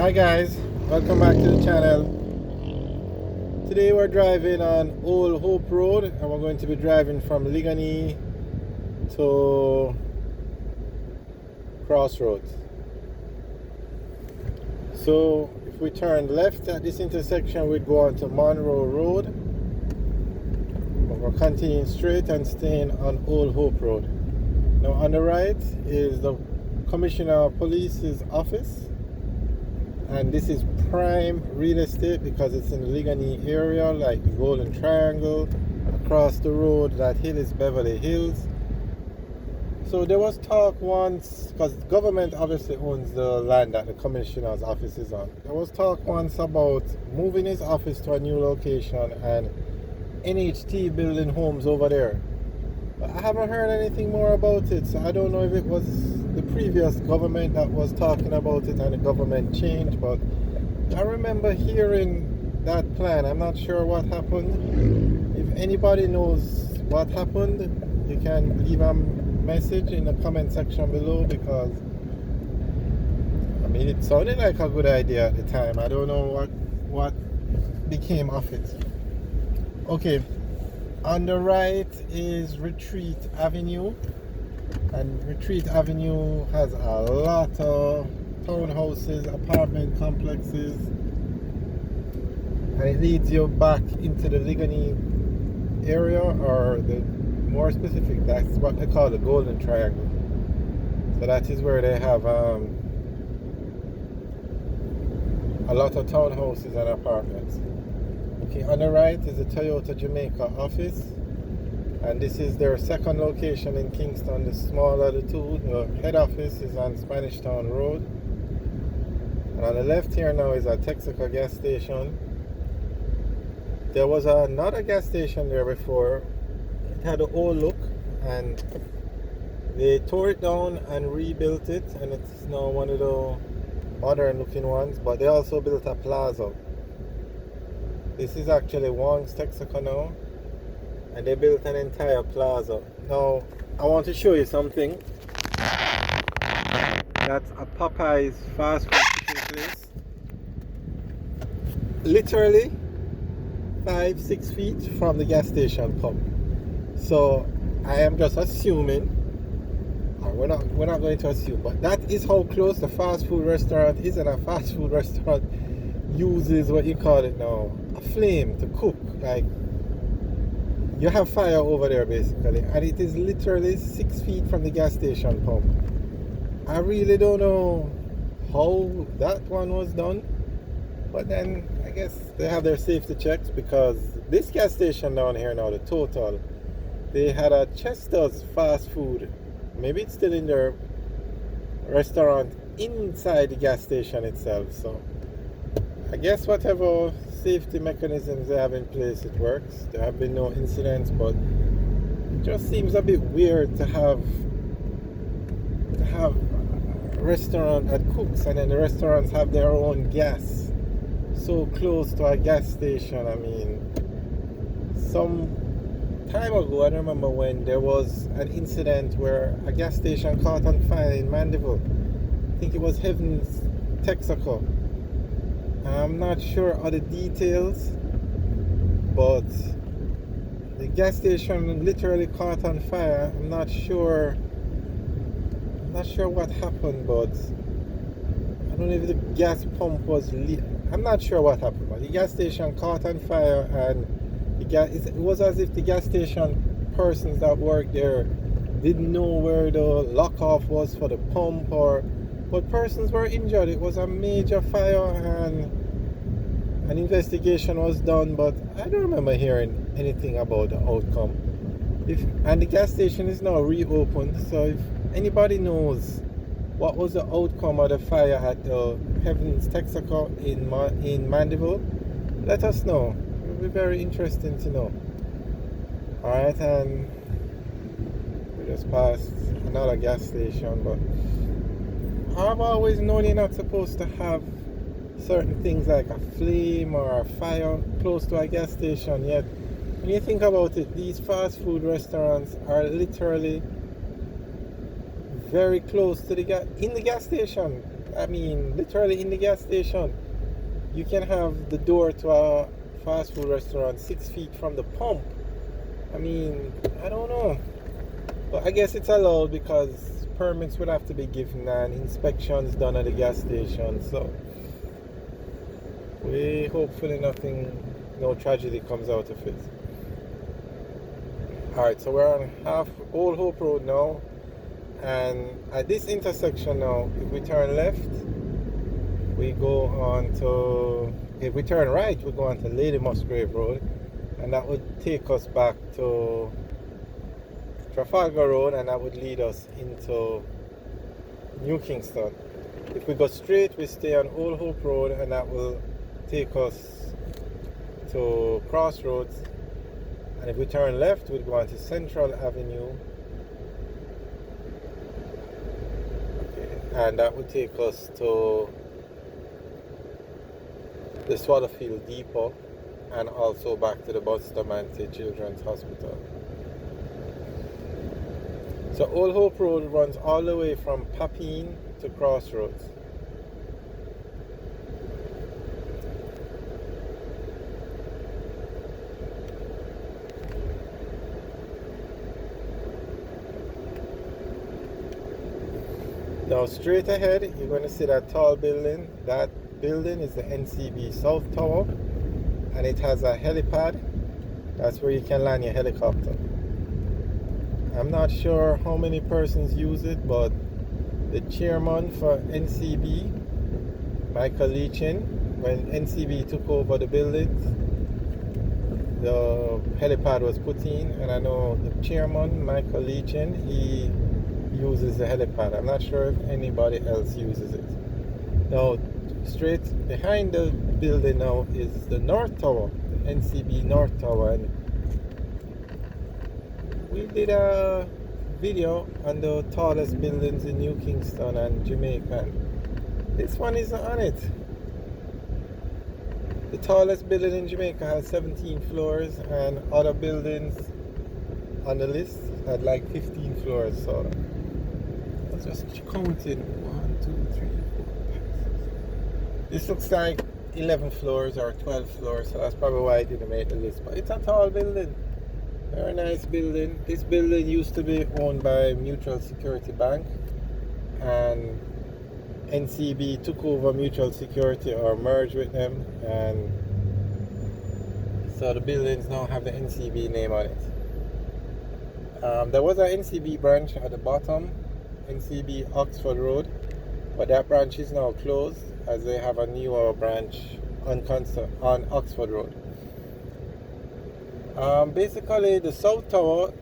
Hi guys, welcome back to the channel. Today we're driving on Old Hope Road and we're going to be driving from Ligani to Crossroads. So if we turn left at this intersection, we'd go on to Monroe Road, but we're continuing straight and staying on Old Hope Road. Now on the right is the Commissioner of Police's office, and this is prime real estate because it's in the Ligani area, like the Golden Triangle. Across the road, that hill is Beverly Hills. So there was talk once, because the government obviously owns the land that the commissioner's office is on. There was talk once about moving his office to a new location and NHT building homes over there. But I haven't heard anything more about it, so I don't know if it was the previous government that was talking about it and the government changed, but I remember hearing that plan. I'm not sure what happened. If anybody knows what happened, you can leave a message in the comment section below, because I mean, it sounded like a good idea at the time. I don't know what became of it. Okay, on the right is Retreat Avenue, and Retreat Avenue has a lot of townhouses, apartment complexes, and it leads you back into the Ligani area, or the more specific, that's what they call the Golden Triangle. So that is where they have a lot of townhouses and apartments. Okay, on the right is the Toyota Jamaica office, and this is their second location in Kingston, the smaller of the two. The head office is on Spanish Town Road, and on the left here now is a Texaco gas station. There was another gas station there before. It had an old look, and they tore it down and rebuilt it, and it's now one of the modern looking ones. But they also built a plaza. This is actually Wong's Texaco now, and they built an entire plaza. Now I want to show you something. That's a Popeyes fast food chicken place, literally 5-6 feet from the gas station pump. So I am just assuming, or we're not going to assume, but that is how close the fast food restaurant is. And a fast food restaurant uses what you call it now, a flame to cook. Like, you have fire over there basically, and it is literally 6 feet from the gas station pump. I really don't know how that one was done, but then I guess they have their safety checks, because this gas station down here now, the Total, they had a Chester's fast food. Maybe it's still in their restaurant inside the gas station itself. So I guess whatever safety mechanisms they have in place, it works. There have been no incidents, but it just seems a bit weird to have a restaurant that cooks, and then the restaurants have their own gas so close to a gas station. I mean, some time ago, I remember when there was an incident where a gas station caught on fire in Mandeville. I think it was Heaven's Texaco. I'm not sure of the details, but the gas station literally caught on fire. I'm not sure what happened, but I don't know if the gas pump was lit. I'm not sure what happened, but the gas station caught on fire, and it was as if the gas station persons that worked there didn't know where the lock-off was for the pump, but persons were injured. It was a major fire, and an investigation was done, but I don't remember hearing anything about the outcome. And the gas station is now reopened, so if anybody knows what was the outcome of the fire at the Heaven's Texaco in Mandeville, let us know. It will be very interesting to know. Alright, and we just passed another gas station, but I've always known you're not supposed to have certain things like a flame or a fire close to a gas station. Yet when you think about it, these fast food restaurants are literally very close to in the gas station. I mean, literally in the gas station. You can have the door to a fast food restaurant 6 feet from the pump. I mean, I don't know. But I guess it's allowed because permits would have to be given and inspections done at the gas station. So we hopefully no tragedy comes out of it. Alright, so we're on Old Hope Road now. And at this intersection now, if we turn left, we go on to, if we turn right, we go on to Lady Musgrave Road. And that would take us back to Trafalgar Road, and that would lead us into New Kingston. If we go straight, we stay on Old Hope Road, and that will take us to Crossroads. And if we turn left, we'll go on to Central Avenue. Okay. And that would take us to the Swallowfield Depot and also back to the Bustamante Children's Hospital. So Old Hope Road runs all the way from Papine to Crossroads. Now straight ahead, you're going to see that tall building. That building is the NCB South Tower, and it has a helipad. That's where you can land your helicopter. I'm not sure how many persons use it, but the chairman for NCB, Michael Leachin, when NCB took over the buildings, the helipad was put in, and I know the chairman, Michael Leachin, he uses the helipad. I'm not sure if anybody else uses it. Now, straight behind the building now is the North Tower, the NCB North Tower, and we did a video on the tallest buildings in New Kingston and Jamaica. This one isn't on it. The tallest building in Jamaica has 17 floors, and other buildings on the list had like 15 floors. So let's just count it. 1, 2, 3, 4, 5, 6. This looks like 11 floors or 12 floors, so that's probably why I didn't make the list. But it's a tall building. Very nice building. This building used to be owned by Mutual Security Bank, and NCB took over Mutual Security or merged with them, and so the buildings now have the NCB name on it. There was an NCB branch at the bottom, NCB Oxford Road, but that branch is now closed as they have a newer branch on Oxford Road. Basically, the South Tower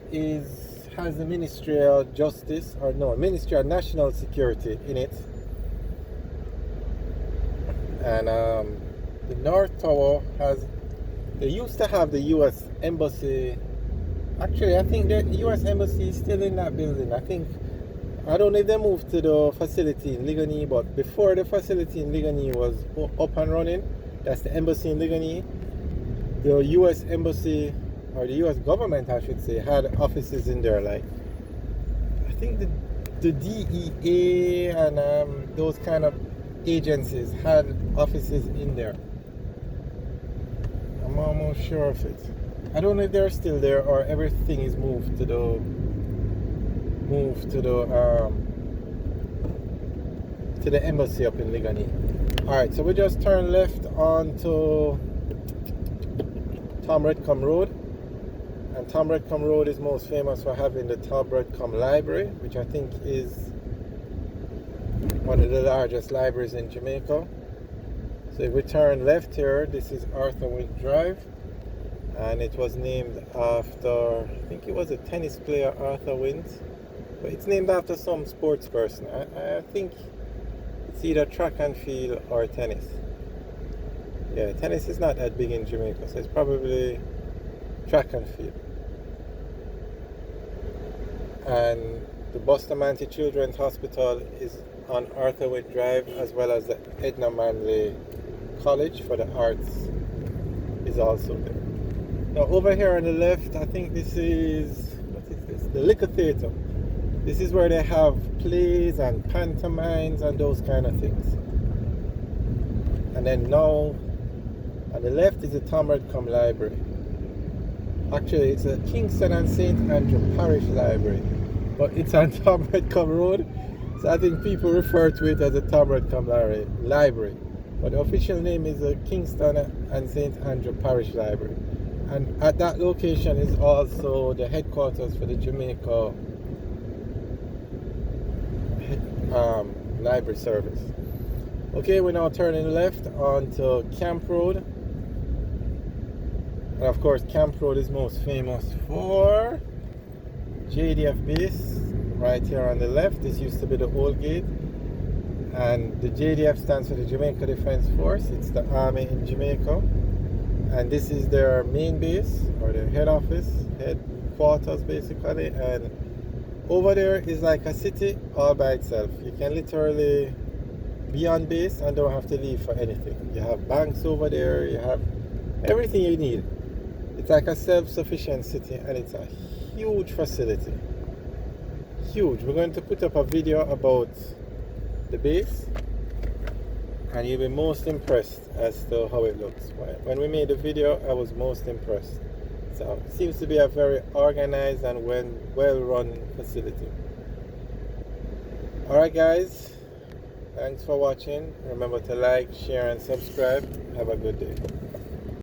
has the Ministry of Justice, or no, Ministry of National Security in it. And the North Tower they used to have the US Embassy. Actually, I think the US Embassy is still in that building. I don't know if they moved to the facility in Ligonier, but before the facility in Ligonier was up and running, that's the embassy in Ligonier, the US Embassy, or the US government I should say, had offices in there. Like, I think the DEA and those kind of agencies had offices in there. I'm almost sure of it. I don't know if they're still there or everything is moved to the embassy up in Ligonier. Alright, so we just turn left onto Tom Redcam Road, and Tom Redcam Road is most famous for having the Tom Redcam Library, which I think is one of the largest libraries in Jamaica. So if we turn left here, this is Arthur Wint Drive, and it was named after, I think it was a tennis player, Arthur Wint, but it's named after some sports person. I think it's either track and field or tennis. Yeah, tennis is not that big in Jamaica, so it's probably track and field. And the Bustamante Children's Hospital is on Arthur Wint Drive, as well as the Edna Manley College for the Arts is also there. Now over here on the left, I think this is, what is this? The Liquor Theatre. This is where they have plays and pantomimes and those kind of things. And then now on the left is the Tom Redcam Library. Actually, it's a Kingston and St. Andrew Parish Library, but it's on Tom Redcam Road, so I think people refer to it as the Tom Redcam Library. But the official name is the Kingston and St. Andrew Parish Library. And at that location is also the headquarters for the Jamaica library service. Okay, we're now turning left onto Camp Road. And of course, Camp Road is most famous for JDF base right here on the left. This used to be the old gate. And the JDF stands for the Jamaica Defense Force. It's the army in Jamaica. And this is their main base, or their head office, headquarters basically. And over there is like a city all by itself. You can literally be on base and don't have to leave for anything. You have banks over there, you have everything you need. It's like a self-sufficient city, and it's a huge facility. Huge. We're going to put up a video about the base, and you'll be most impressed as to how it looks. When we made the video, I was most impressed. So it seems to be a very organized and well-run facility. Alright guys, thanks for watching. Remember to like, share and subscribe. Have a good day.